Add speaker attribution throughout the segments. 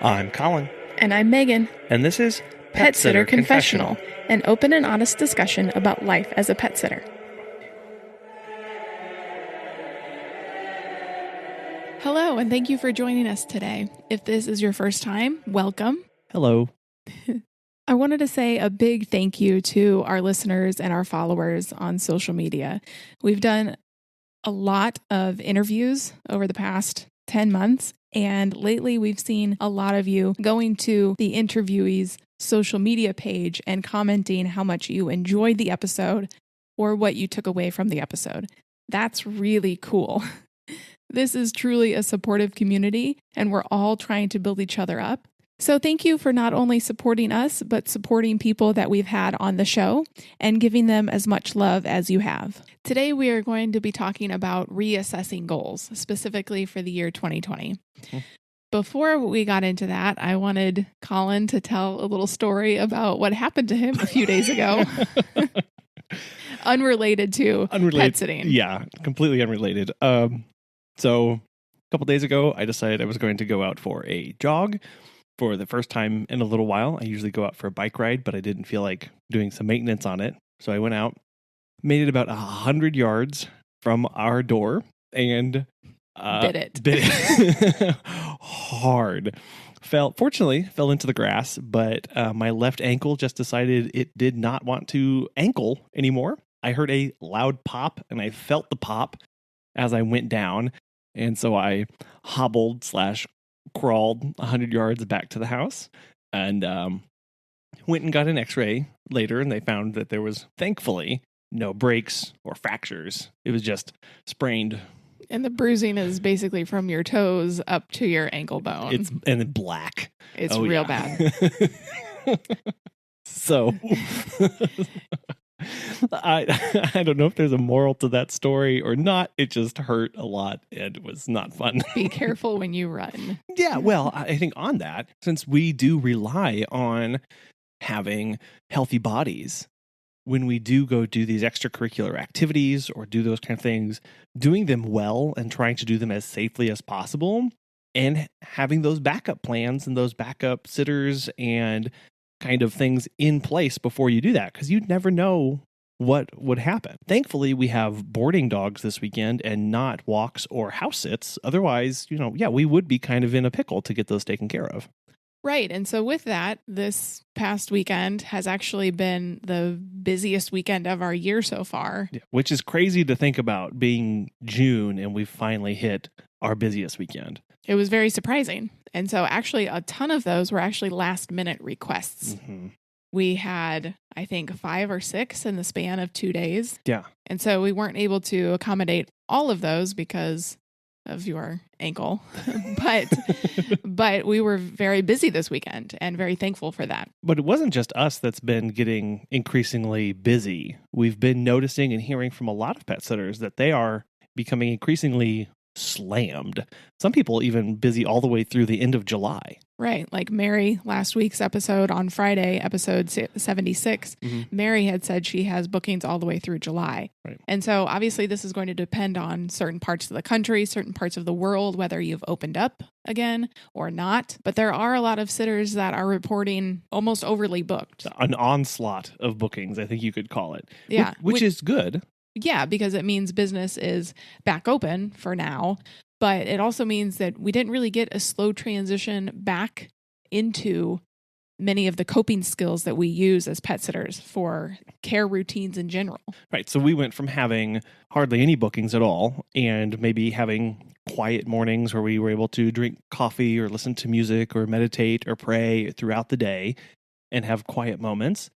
Speaker 1: I'm Collin.
Speaker 2: And I'm Megan.
Speaker 1: And this is
Speaker 2: Pet Sitter Confessional, an open and honest discussion about life as a pet sitter. Hello, and thank you for joining us today. If this is your first time, welcome.
Speaker 1: Hello.
Speaker 2: I wanted to say a big thank you to our listeners and our followers on social media. We've done a lot of interviews over the past 10 months, and lately we've seen a lot of you going to the interviewee's social media page and commenting how much you enjoyed the episode or what you took away from the episode. That's really cool. This is truly a supportive community, and we're all trying to build each other up. So thank you for not only supporting us, but supporting people that we've had on the show and giving them as much love as you have. Today, we are going to be talking about reassessing goals, specifically for the year 2020. Mm-hmm. Before we got into that, I wanted Collin to tell a little story about what happened to him a few days ago. Unrelated to pet sitting.
Speaker 1: Yeah, completely unrelated. So a couple days ago, I decided I was going to go out for a jog. For the first time in a little while. I usually go out for a bike ride, but I didn't feel like doing some maintenance on it. So I went out, made it about 100 yards from our door, and
Speaker 2: bit it
Speaker 1: hard. Fortunately, fell into the grass, but my left ankle just decided it did not want to ankle anymore. I heard a loud pop, and I felt the pop as I went down. And so I hobbled / crawled 100 yards back to the house and went and got an x-ray later, and they found that there was, thankfully, no breaks or fractures. It was just sprained.
Speaker 2: And the bruising is basically from your toes up to your ankle bone.
Speaker 1: It's black.
Speaker 2: It's real bad.
Speaker 1: So I don't know if there's a moral to that story or not. It just hurt a lot and it was not fun.
Speaker 2: Be careful when you run.
Speaker 1: Yeah, well, I think on that, since we do rely on having healthy bodies, when we do go do these extracurricular activities or do those kind of things, doing them well and trying to do them as safely as possible and having those backup plans and those backup sitters and kind of things in place before you do that, because you'd never know what would happen. Thankfully, we have boarding dogs this weekend and not walks or house sits. Otherwise, we would be kind of in a pickle to get those taken care of.
Speaker 2: Right. And so with that, this past weekend has actually been the busiest weekend of our year so far.
Speaker 1: Yeah, which is crazy to think about, being June and we've finally hit our busiest weekend.
Speaker 2: It was very surprising. And so actually a ton of those were actually last minute requests. Mm-hmm. We had, I think, 5 or 6 in the span of 2 days.
Speaker 1: Yeah.
Speaker 2: And so we weren't able to accommodate all of those because of your ankle. but we were very busy this weekend and very thankful for that.
Speaker 1: But it wasn't just us that's been getting increasingly busy. We've been noticing and hearing from a lot of pet sitters that they are becoming increasingly slammed. Some people even busy all the way through the end of July.
Speaker 2: Right. Like Mary, last week's episode on Friday, episode 76, mm-hmm. Mary had said she has bookings all the way through July.
Speaker 1: Right.
Speaker 2: And so obviously this is going to depend on certain parts of the country, certain parts of the world, whether you've opened up again or not. But there are a lot of sitters that are reporting almost overly booked.
Speaker 1: An onslaught of bookings, I think you could call it.
Speaker 2: Yeah.
Speaker 1: Which is good.
Speaker 2: Yeah, because it means business is back open for now, but it also means that we didn't really get a slow transition back into many of the coping skills that we use as pet sitters for care routines in general.
Speaker 1: Right. So we went from having hardly any bookings at all and maybe having quiet mornings where we were able to drink coffee or listen to music or meditate or pray throughout the day and have quiet moments,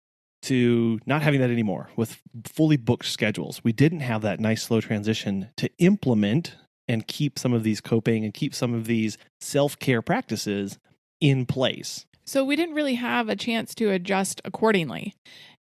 Speaker 1: to not having that anymore with fully booked schedules. We didn't have that nice slow transition to implement and keep some of these coping and keep some of these self-care practices in place.
Speaker 2: So we didn't really have a chance to adjust accordingly.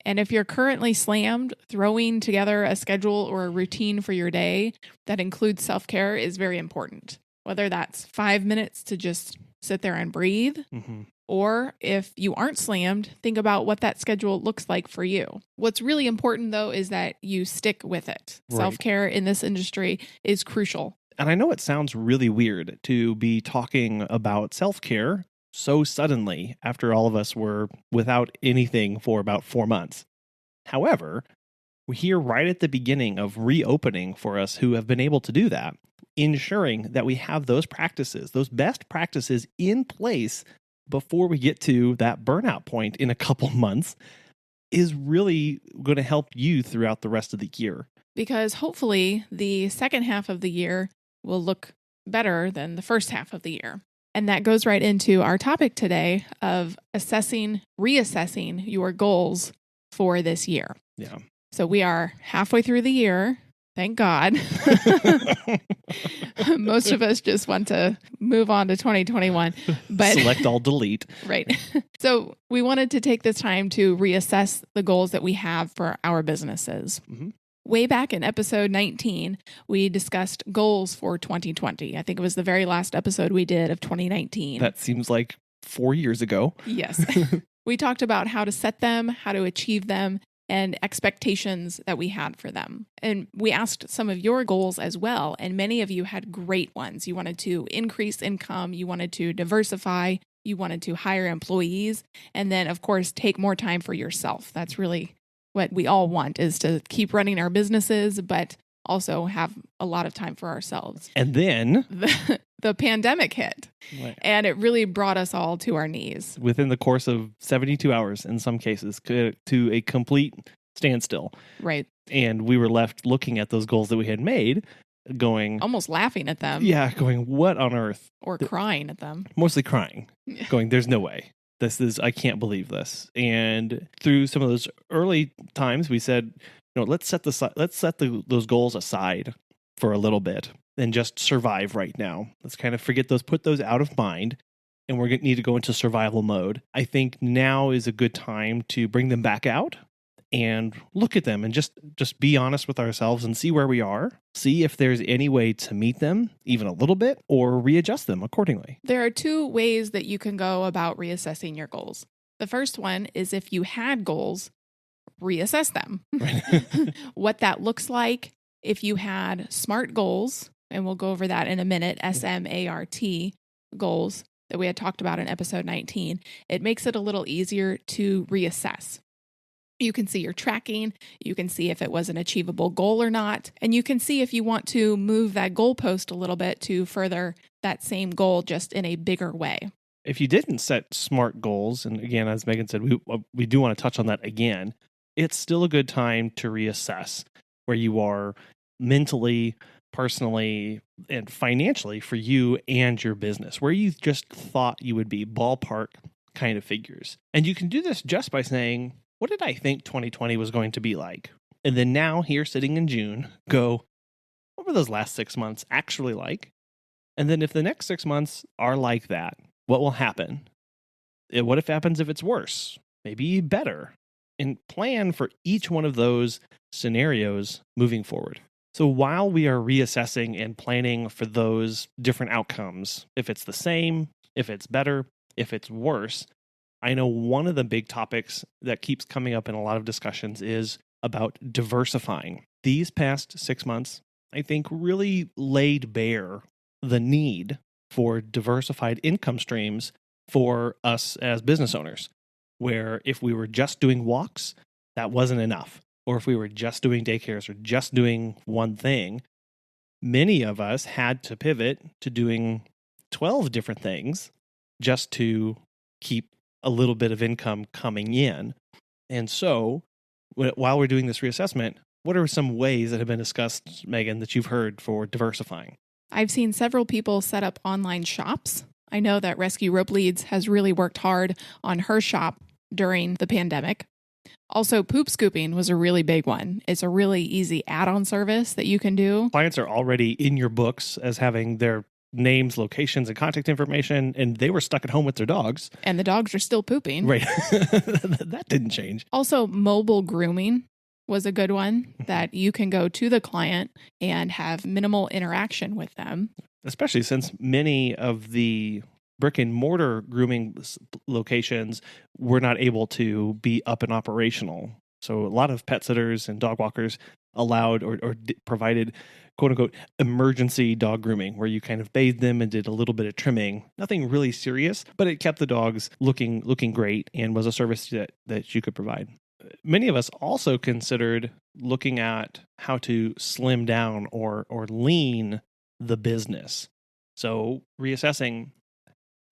Speaker 2: And if you're currently slammed, throwing together a schedule or a routine for your day that includes self-care is very important. Whether that's 5 minutes to just sit there and breathe, mm-hmm. Or if you aren't slammed, think about what that schedule looks like for you. What's really important, though, is that you stick with it. Right. Self-care in this industry is crucial.
Speaker 1: And I know it sounds really weird to be talking about self-care so suddenly after all of us were without anything for about 4 months. However, we're here right at the beginning of reopening for us who have been able to do that, ensuring that we have those practices, those best practices in place before we get to that burnout point in a couple months is really going to help you throughout the rest of the year.
Speaker 2: Because hopefully the second half of the year will look better than the first half of the year. And that goes right into our topic today of reassessing your goals for this year.
Speaker 1: Yeah.
Speaker 2: So we are halfway through the year. Thank God. Most of us just want to move on to 2021. But
Speaker 1: select all, delete.
Speaker 2: Right. So we wanted to take this time to reassess the goals that we have for our businesses.
Speaker 1: Mm-hmm.
Speaker 2: Way back in episode 19, we discussed goals for 2020. I think it was the very last episode we did of 2019.
Speaker 1: That seems like 4 years ago.
Speaker 2: Yes. We talked about how to set them, how to achieve them, and expectations that we had for them. And we asked some of your goals as well, and many of you had great ones. You wanted to increase income, you wanted to diversify, you wanted to hire employees, and then, of course, take more time for yourself. That's really what we all want, is to keep running our businesses, but also have a lot of time for ourselves.
Speaker 1: And then
Speaker 2: the pandemic hit, and it really brought us all to our knees.
Speaker 1: Within the course of 72 hours, in some cases, to a complete standstill.
Speaker 2: Right.
Speaker 1: And we were left looking at those goals that we had made, going...
Speaker 2: almost laughing at them.
Speaker 1: Yeah, going, what on earth?
Speaker 2: Or crying at them.
Speaker 1: Mostly crying. Going, there's no way. I can't believe this. And through some of those early times, we said, let's set those goals aside for a little bit and just survive right now. Let's kind of put those out of mind, and we're going to need to go into survival mode. I think now is a good time to bring them back out and look at them and just be honest with ourselves and see where we are. See if there's any way to meet them even a little bit or readjust them accordingly.
Speaker 2: There are two ways that you can go about reassessing your goals. The first one is, if you had goals, reassess them. What that looks like if you had SMART goals, and we'll go over that in a minute, S.M.A.R.T goals that we had talked about in episode 19, it makes it a little easier to reassess. You can see your tracking, you can see if it was an achievable goal or not, and you can see if you want to move that goalpost a little bit to further that same goal just in a bigger way.
Speaker 1: If you didn't set SMART goals, and again, as Megan said, we do want to touch on that again, it's still a good time to reassess where you are mentally, personally, and financially for you and your business, where you just thought you would be, ballpark kind of figures. And you can do this just by saying, what did I think 2020 was going to be like? And then now, here sitting in June, go, what were those last 6 months actually like? And then if the next 6 months are like that, what will happen? What if happens if it's worse? Maybe better? And plan for each one of those scenarios moving forward. So while we are reassessing and planning for those different outcomes, if it's the same, if it's better, if it's worse, I know one of the big topics that keeps coming up in a lot of discussions is about diversifying. These past 6 months, I think, really laid bare the need for diversified income streams for us as business owners, where if we were just doing walks, that wasn't enough. Or if we were just doing daycares or just doing one thing, many of us had to pivot to doing 12 different things just to keep a little bit of income coming in. And so while we're doing this reassessment, what are some ways that have been discussed, Megan, that you've heard for diversifying?
Speaker 2: I've seen several people set up online shops. I know that Rescue Rope Leads has really worked hard on her shop during the pandemic. Also, poop scooping was a really big one. It's a really easy add-on service that you can do.
Speaker 1: Clients are already in your books as having their names, locations, and contact information, and they were stuck at home with their dogs.
Speaker 2: And the dogs are still pooping.
Speaker 1: Right. That didn't change.
Speaker 2: Also, mobile grooming was a good one that you can go to the client and have minimal interaction with them.
Speaker 1: Especially since many of the brick and mortar grooming locations were not able to be up and operational. So a lot of pet sitters and dog walkers allowed or provided quote unquote emergency dog grooming, where you kind of bathed them and did a little bit of trimming. Nothing really serious, but it kept the dogs looking great and was a service that you could provide. Many of us also considered looking at how to slim down or lean the business. So reassessing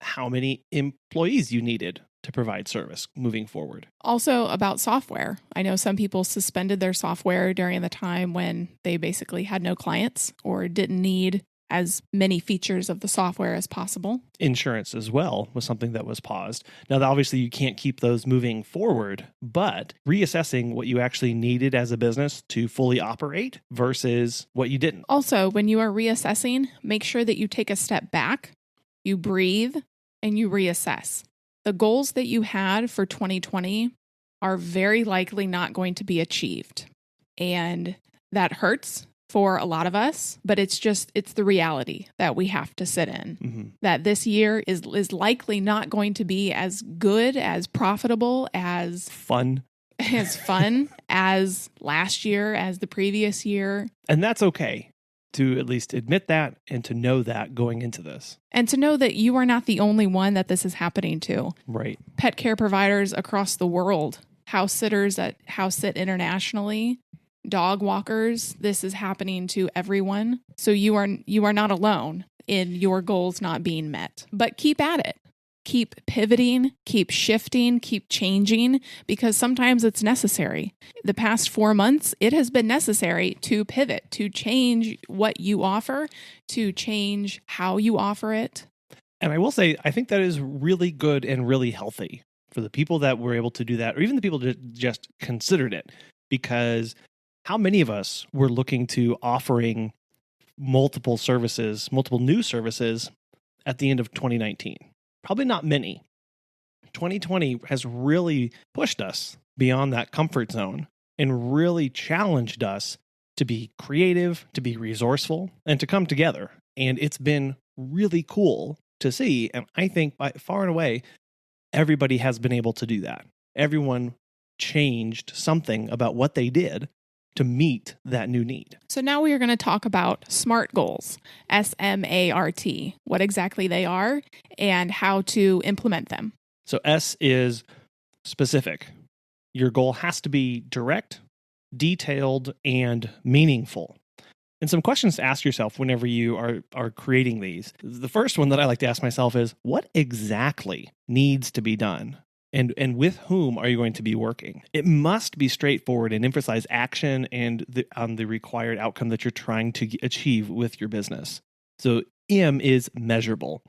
Speaker 1: how many employees you needed to provide service moving forward.
Speaker 2: Also about software. I know some people suspended their software during the time when they basically had no clients or didn't need as many features of the software as possible.
Speaker 1: Insurance as well was something that was paused. Now, obviously, you can't keep those moving forward, but reassessing what you actually needed as a business to fully operate versus what you didn't.
Speaker 2: Also, when you are reassessing, make sure that you take a step back, you breathe, and you reassess. The goals that you had for 2020 are very likely not going to be achieved. And that hurts for a lot of us, but it's the reality that we have to sit in. Mm-hmm. That this year is likely not going to be as good, as profitable, as fun as last year, as the previous year.
Speaker 1: And that's okay to at least admit that and to know that going into this.
Speaker 2: And to know that you are not the only one that this is happening to.
Speaker 1: Right.
Speaker 2: Pet care providers across the world, house sitters at House Sit internationally, dog walkers, this is happening to everyone. So you are not alone in your goals not being met. But keep at it. Keep pivoting, keep shifting, keep changing, because sometimes it's necessary. The past 4 months, it has been necessary to pivot, to change what you offer, to change how you offer it.
Speaker 1: And I will say, I think that is really good and really healthy for the people that were able to do that, or even the people that just considered it, because how many of us were looking to offering multiple new services at the end of 2019? Probably not many. 2020 has really pushed us beyond that comfort zone and really challenged us to be creative, to be resourceful, and to come together. And it's been really cool to see. And I think by far and away, everybody has been able to do that. Everyone changed something about what they did to meet that new need.
Speaker 2: So now we are going to talk about SMART goals, S.M.A.R.T, what exactly they are and how to implement them.
Speaker 1: So S is specific. Your goal has to be direct, detailed, and meaningful. And some questions to ask yourself whenever you are creating these. The first one that I like to ask myself is, what exactly needs to be done? And with whom are you going to be working? It must be straightforward and emphasize action and the required outcome that you're trying to achieve with your business. So M is measurable.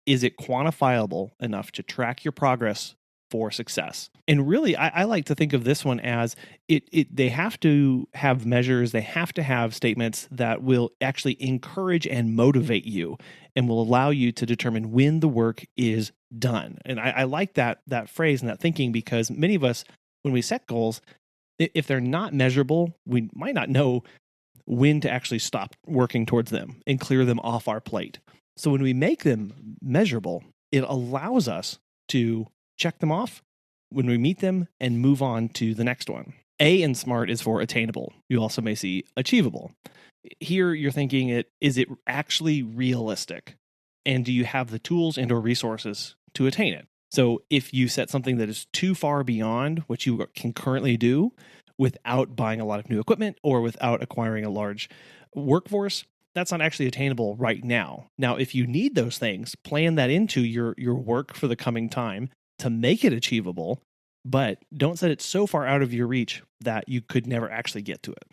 Speaker 1: Is it quantifiable enough to track your progress for success? And really, I like to think of this one as they have to have measures, they have to have statements that will actually encourage and motivate you and will allow you to determine when the work is done. And I like that phrase and that thinking, because many of us, when we set goals, if they're not measurable, we might not know when to actually stop working towards them and clear them off our plate. So when we make them measurable, it allows us to check them off when we meet them and move on to the next one. A in SMART is for attainable. You also may see achievable. Here you're thinking, is it actually realistic? And do you have the tools and or resources to attain it? So if you set something that is too far beyond what you can currently do without buying a lot of new equipment or without acquiring a large workforce, that's not actually attainable right now. Now, if you need those things, plan that into your work for the coming time to make it achievable, but don't set it so far out of your reach that you could never actually get to it.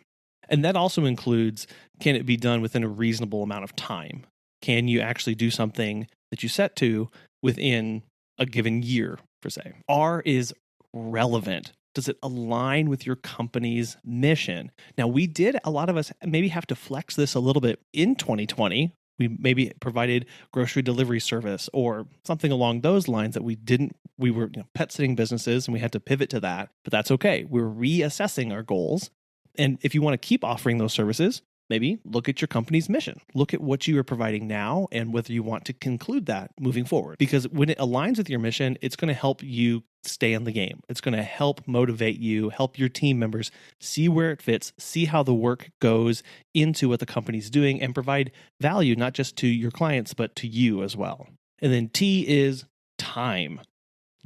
Speaker 1: And that also includes, can it be done within a reasonable amount of time? Can you actually do something that you set to within a given year, per se? R is relevant. Does it align with your company's mission? Now, a lot of us maybe have to flex this a little bit in 2020. We maybe provided grocery delivery service or something along those lines that we were pet sitting businesses and we had to pivot to that, but that's okay. We're reassessing our goals. And if you want to keep offering those services, maybe look at your company's mission. Look at what you are providing now and whether you want to conclude that moving forward. Because when it aligns with your mission, it's going to help you stay in the game. It's going to help motivate you, help your team members see where it fits, see how the work goes into what the company's doing, and provide value not just to your clients, but to you as well. And then T is time.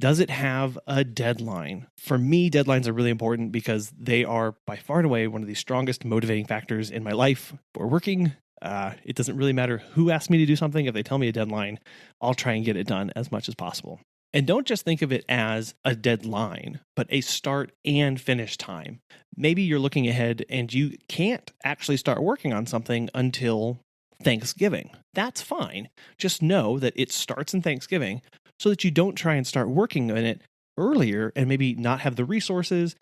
Speaker 1: Does it have a deadline? For me, deadlines are really important because they are by far and away one of the strongest motivating factors in my life for working. It doesn't really matter who asks me to do something. If they tell me a deadline, I'll try and get it done as much as possible. And don't just think of it as a deadline, but a start and finish time. Maybe you're looking ahead and you can't actually start working on something until Thanksgiving. That's fine. Just know that it starts in Thanksgiving so that you don't try and start working on it earlier and maybe not have the resources,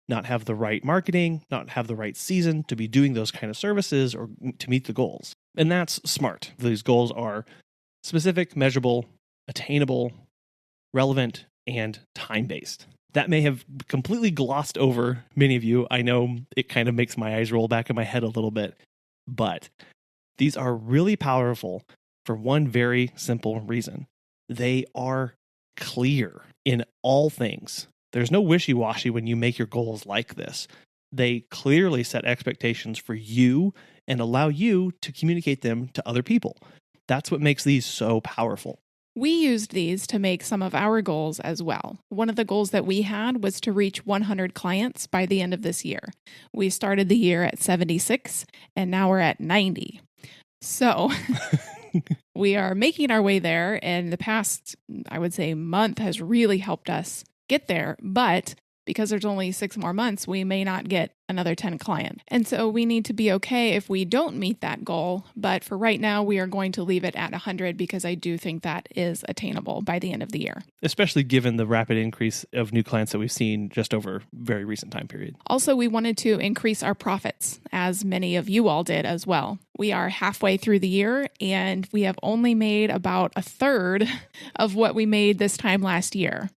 Speaker 1: not have the right marketing, not have the right season to be doing those kind of services or to meet the goals. And that's smart. These goals are specific, measurable, attainable, relevant, and time-based. That may have completely glossed over many of you. I know it kind of makes my eyes roll back in my head a little bit, but these are really powerful for one very simple reason. They are clear in all things. There's no wishy-washy when you make your goals like this. They clearly set expectations for you and allow you to communicate them to other people. That's what makes these so powerful.
Speaker 2: We used these to make some of our goals as well. One of the goals that we had was to reach 100 clients by the end of this year. We started the year at 76, and now we're at 90. So we are making our way there, and the past, I would say, month has really helped us get there. But because there's only 6 more months, we may not get another 10 clients. And so we need to be okay if we don't meet that goal. But for right now, we are going to leave it at 100 because I do think that is attainable by the end of the year.
Speaker 1: Especially given the rapid increase of new clients that we've seen just over very recent time period.
Speaker 2: Also, we wanted to increase our profits, as many of you all did as well. We are halfway through the year, and we have only made about a third of what we made this time last year.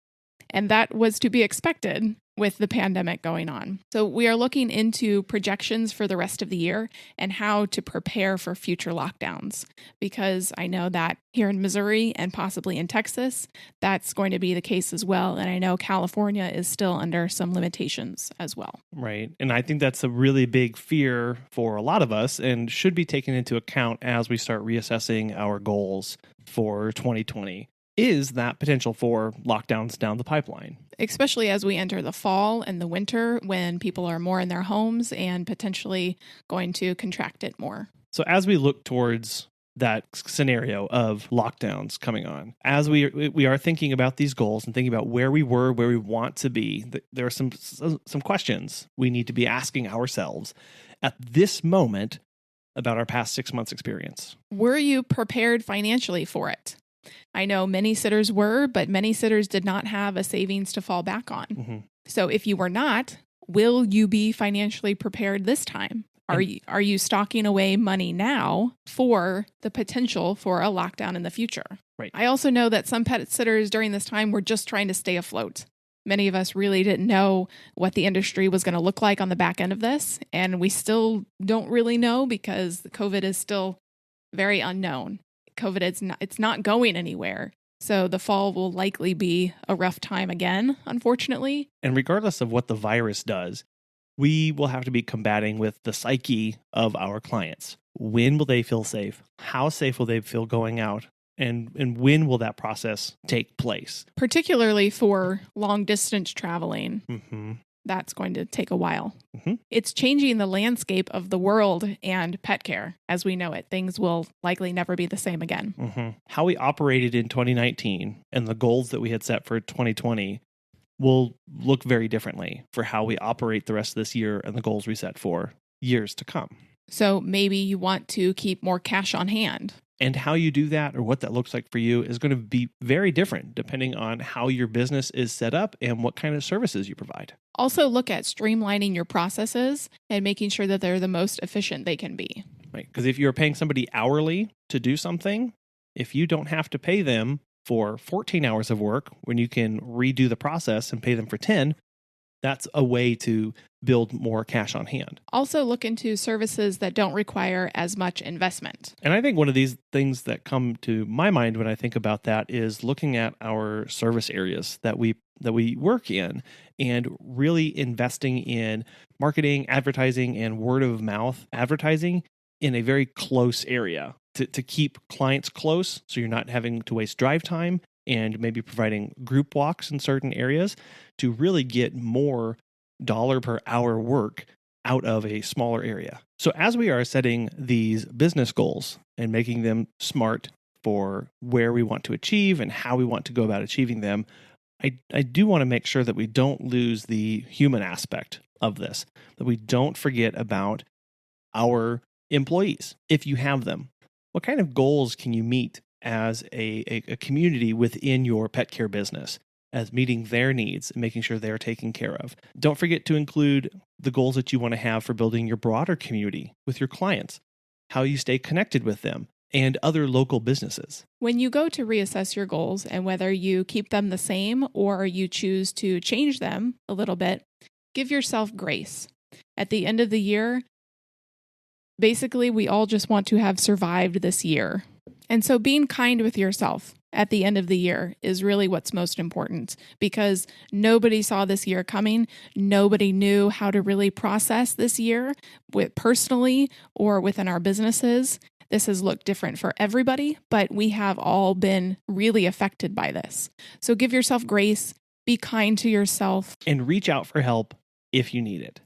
Speaker 2: And that was to be expected with the pandemic going on. So we are looking into projections for the rest of the year and how to prepare for future lockdowns, because I know that here in Missouri and possibly in Texas, that's going to be the case as well. And I know California is still under some limitations as well.
Speaker 1: Right. And I think that's a really big fear for a lot of us and should be taken into account as we start reassessing our goals for 2020. Is that potential for lockdowns down the pipeline?
Speaker 2: Especially as we enter the fall and the winter when people are more in their homes and potentially going to contract it more.
Speaker 1: So as we look towards that scenario of lockdowns coming on, as we are thinking about these goals and thinking about where we were, where we want to be, there are some questions we need to be asking ourselves at this moment about our past 6 months experience.
Speaker 2: Were you prepared financially for it? I know many sitters were, but many sitters did not have a savings to fall back on. Mm-hmm. So if you were not, will you be financially prepared this time? Are you stocking away money now for the potential for a lockdown in the future?
Speaker 1: Right.
Speaker 2: I also know that some pet sitters during this time were just trying to stay afloat. Many of us really didn't know what the industry was going to look like on the back end of this, and we still don't really know because COVID is still very unknown. COVID, it's not going anywhere. So the fall will likely be a rough time again, unfortunately.
Speaker 1: And regardless of what the virus does, we will have to be combating with the psyche of our clients. When will they feel safe? How safe will they feel going out? And when will that process take place?
Speaker 2: Particularly for long distance traveling.
Speaker 1: Mm-hmm.
Speaker 2: That's going to take a while.
Speaker 1: Mm-hmm.
Speaker 2: It's changing the landscape of the world and pet care as we know it. Things will likely never be the same again.
Speaker 1: Mm-hmm. How we operated in 2019 and the goals that we had set for 2020 will look very differently for how we operate the rest of this year and the goals we set for years to come.
Speaker 2: So maybe you want to keep more cash on hand.
Speaker 1: And how you do that or what that looks like for you is going to be very different depending on how your business is set up and what kind of services you provide.
Speaker 2: Also look at streamlining your processes and making sure that they're the most efficient they can be.
Speaker 1: Right. Because if you're paying somebody hourly to do something, if you don't have to pay them for 14 hours of work when you can redo the process and pay them for 10, That's a way to build more cash on hand.
Speaker 2: Also look into services that don't require as much investment.
Speaker 1: And I think one of these things that come to my mind when I think about that is looking at our service areas that we work in and really investing in marketing, advertising, and word of mouth advertising in a very close area to keep clients close so you're not having to waste drive time, and maybe providing group walks in certain areas to really get more dollar per hour work out of a smaller area. So as we are setting these business goals and making them smart for where we want to achieve and how we want to go about achieving them, I do want to make sure that we don't lose the human aspect of this, that we don't forget about our employees, if you have them. What kind of goals can you meet as a community within your pet care business, as meeting their needs and making sure they're taken care of? Don't forget to include the goals that you want to have for building your broader community with your clients, how you stay connected with them, and other local businesses.
Speaker 2: When you go to reassess your goals and whether you keep them the same or you choose to change them a little bit, give yourself grace. At the end of the year, basically, we all just want to have survived this year. And so being kind with yourself at the end of the year is really what's most important, because nobody saw this year coming. Nobody knew how to really process this year personally or within our businesses. This has looked different for everybody, but we have all been really affected by this. So give yourself grace, be kind to yourself,
Speaker 1: and reach out for help if you need it.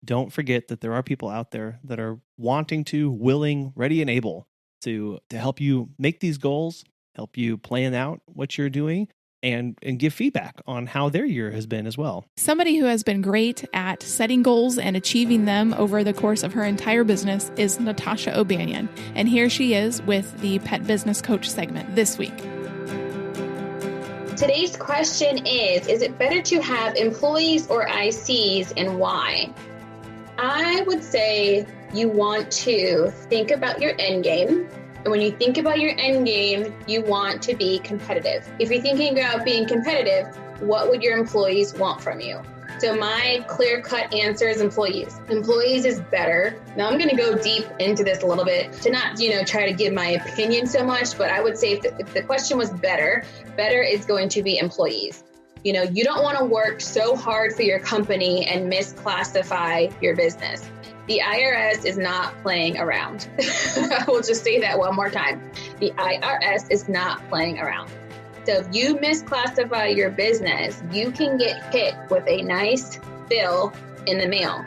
Speaker 1: Don't forget that there are people out there that are wanting to, willing, ready, and able to help you make these goals, help you plan out what you're doing, and give feedback on how their year has been as well.
Speaker 2: Somebody who has been great at setting goals and achieving them over the course of her entire business is Natasha O'Banion. And here she is with the Pet Business Coach segment this week.
Speaker 3: Today's question is it better to have employees or ICs, and why? I would say you want to think about your end game. And when you think about your end game, you want to be competitive. If you're thinking about being competitive, what would your employees want from you? So my clear-cut answer is employees. Employees is better. Now I'm going to go deep into this a little bit to not, try to give my opinion so much, but I would say if the question was better is going to be employees. You don't want to work so hard for your company and misclassify your business. The IRS is not playing around. I will just say that one more time. The IRS is not playing around. So if you misclassify your business, you can get hit with a nice bill in the mail.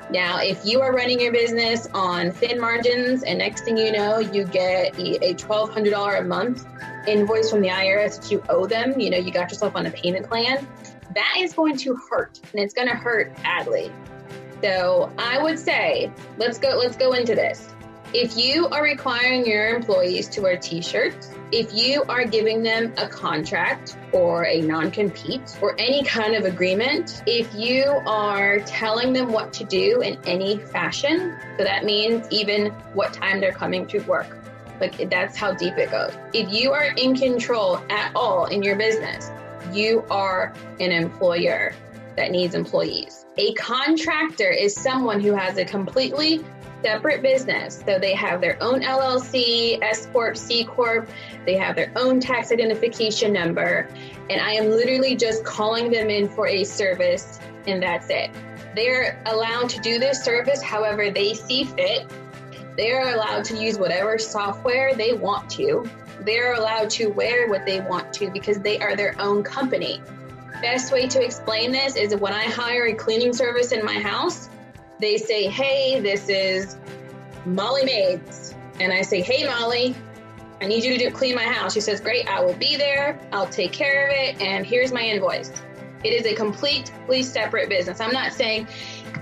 Speaker 3: Now, if you are running your business on thin margins and next thing you know, you get a $1,200 a month invoice from the IRS that you owe them, you got yourself on a payment plan, that is going to hurt, and it's going to hurt badly. So I would say, let's go into this. If you are requiring your employees to wear t-shirts, if you are giving them a contract or a non-compete or any kind of agreement, if you are telling them what to do in any fashion, so that means even what time they're coming to work, like that's how deep it goes. If you are in control at all in your business, you are an employer that needs employees. A contractor is someone who has a completely separate business. So they have their own LLC, S Corp, C Corp, they have their own tax identification number, and I am literally just calling them in for a service, and that's it. They're allowed to do this service however they see fit. They're allowed to use whatever software they want to. They're allowed to wear what they want to because they are their own company. Best way to explain this is when I hire a cleaning service in my house, they say, hey, this is Molly Maids. And I say, hey, Molly, I need you to clean my house. She says, great, I will be there. I'll take care of it. And here's my invoice. It is a completely separate business. I'm not saying,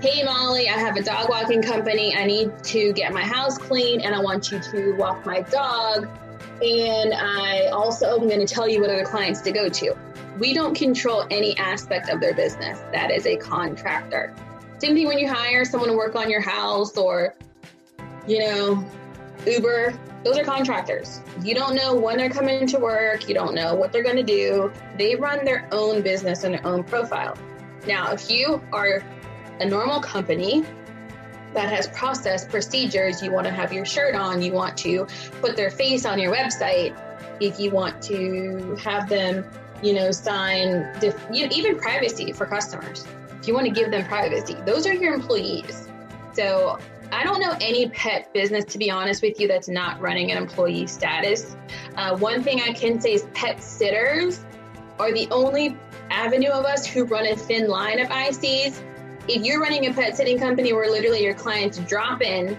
Speaker 3: hey, Molly, I have a dog walking company. I need to get my house clean and I want you to walk my dog. And I also am going to tell you what other clients to go to. We don't control any aspect of their business. That is a contractor. Same thing when you hire someone to work on your house or, Uber, those are contractors. You don't know when they're coming to work. You don't know what they're going to do. They run their own business and their own profile. Now, if you are a normal company that has process procedures, you want to have your shirt on, you want to put their face on your website, if you want to have them, sign, even privacy for customers. If you want to give them privacy, those are your employees. So I don't know any pet business, to be honest with you, that's not running an employee status. One thing I can say is pet sitters are the only avenue of us who run a thin line of ICs. If you're running a pet sitting company where literally your clients drop in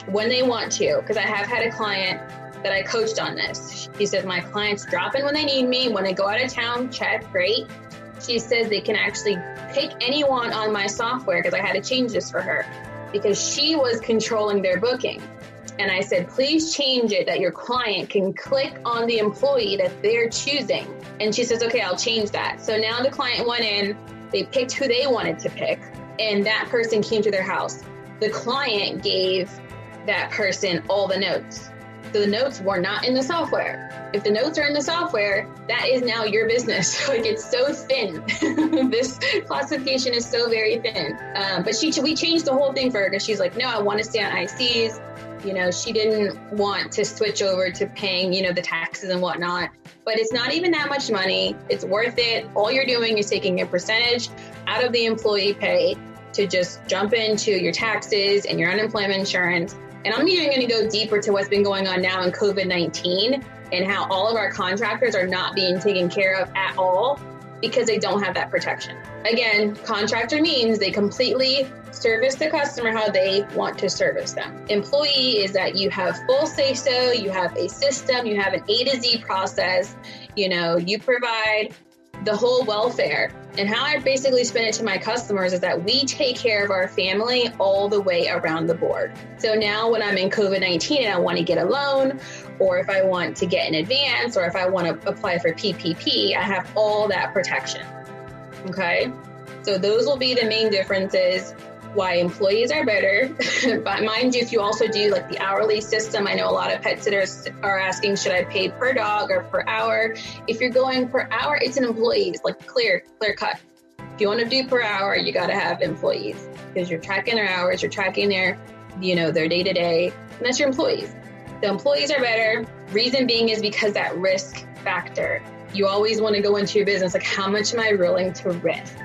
Speaker 3: when they want to, because I have had a client that I coached on this. She says, my clients drop in when they need me. When I go out of town, check, great. She says they can actually pick anyone on my software, because I had to change this for her, because she was controlling their booking. And I said, please change it that your client can click on the employee that they're choosing. And she says, okay, I'll change that. So now the client went in, they picked who they wanted to pick, and that person came to their house. The client gave that person all the notes. So the notes were not in the software. If the notes are in the software, that is now your business. Like, it's so thin. This classification is so very thin. But we changed the whole thing for her, because she's like, no, I want to stay on ICs. She didn't want to switch over to paying, the taxes and whatnot. But it's not even that much money. It's worth it. All you're doing is taking a percentage out of the employee pay to just jump into your taxes and your unemployment insurance. And I'm even going to go deeper to what's been going on now in COVID-19 and how all of our contractors are not being taken care of at all because they don't have that protection. Again, contractor means they completely service the customer how they want to service them. Employee is that you have full say-so, you have a system, you have an A to Z process, you provide the whole welfare. And how I basically spin it to my customers is that we take care of our family all the way around the board. So now when I'm in COVID-19 and I want to get a loan, or if I want to get an advance, or if I want to apply for PPP, I have all that protection. Okay? So those will be the main differences why employees are better. But mind you, if you also do like the hourly system, I know a lot of pet sitters are asking, should I pay per dog or per hour? If you're going per hour, it's an employees, like clear cut. If you want to do per hour, you got to have employees, because you're tracking their hours, you're tracking their day to day, and that's your employees. The employees are better. Reason being is because that risk factor. You always want to go into your business, like, how much am I willing to risk?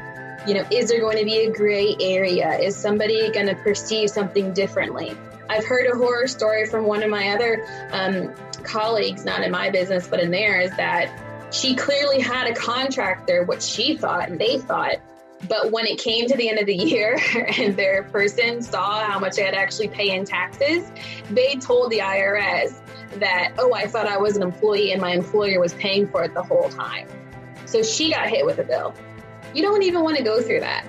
Speaker 3: Is there going to be a gray area? Is somebody going to perceive something differently? I've heard a horror story from one of my other colleagues, not in my business, but in theirs, that she clearly had a contractor, what she thought and they thought. But when it came to the end of the year and their person saw how much they had to actually pay in taxes, they told the IRS that, oh, I thought I was an employee and my employer was paying for it the whole time. So she got hit with a bill. You don't even want to go through that.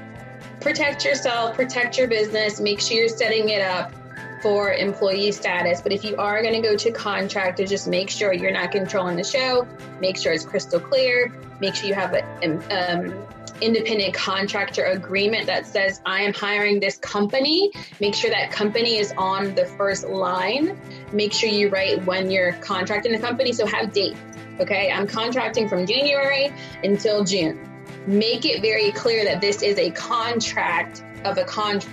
Speaker 3: Protect yourself, protect your business, make sure you're setting it up for employee status. But if you are going to go to contractor, just make sure you're not controlling the show. Make sure it's crystal clear. Make sure you have an independent contractor agreement that says, I am hiring this company. Make sure that company is on the first line. Make sure you write when you're contracting the company. So have dates. Okay, I'm contracting from January until June. Make it very clear that this is a contract of a contract.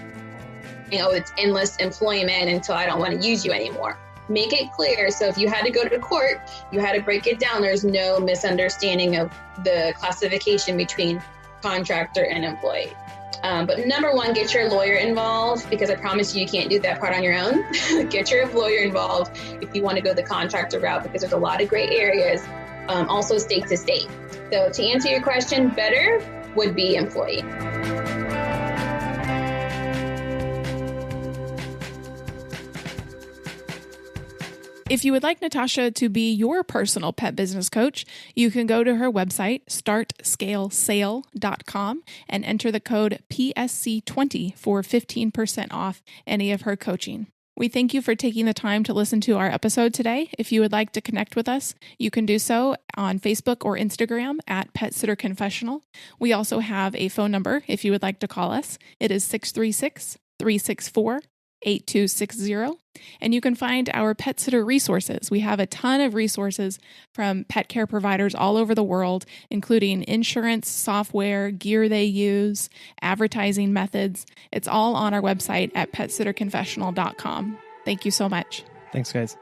Speaker 3: It's endless employment until I don't want to use you anymore. Make it clear. So if you had to go to court, you had to break it down. There's no misunderstanding of the classification between contractor and employee. But number one, get your lawyer involved, because I promise you can't do that part on your own. Get your lawyer involved if you want to go the contractor route, because there's a lot of gray areas, also state to state. So to answer your question, better would be employee.
Speaker 2: If you would like Natasha to be your personal pet business coach, you can go to her website, startscalesale.com, and enter the code PSC20 for 15% off any of her coaching. We thank you for taking the time to listen to our episode today. If you would like to connect with us, you can do so on Facebook or Instagram at Pet Sitter Confessional. We also have a phone number if you would like to call us. It is 636-364-3737. 8260. And you can find our pet sitter resources. We have a ton of resources from pet care providers all over the world, including insurance, software, gear they use, advertising methods. It's all on our website at petsitterconfessional.com. Thank you so much.
Speaker 1: Thanks, guys.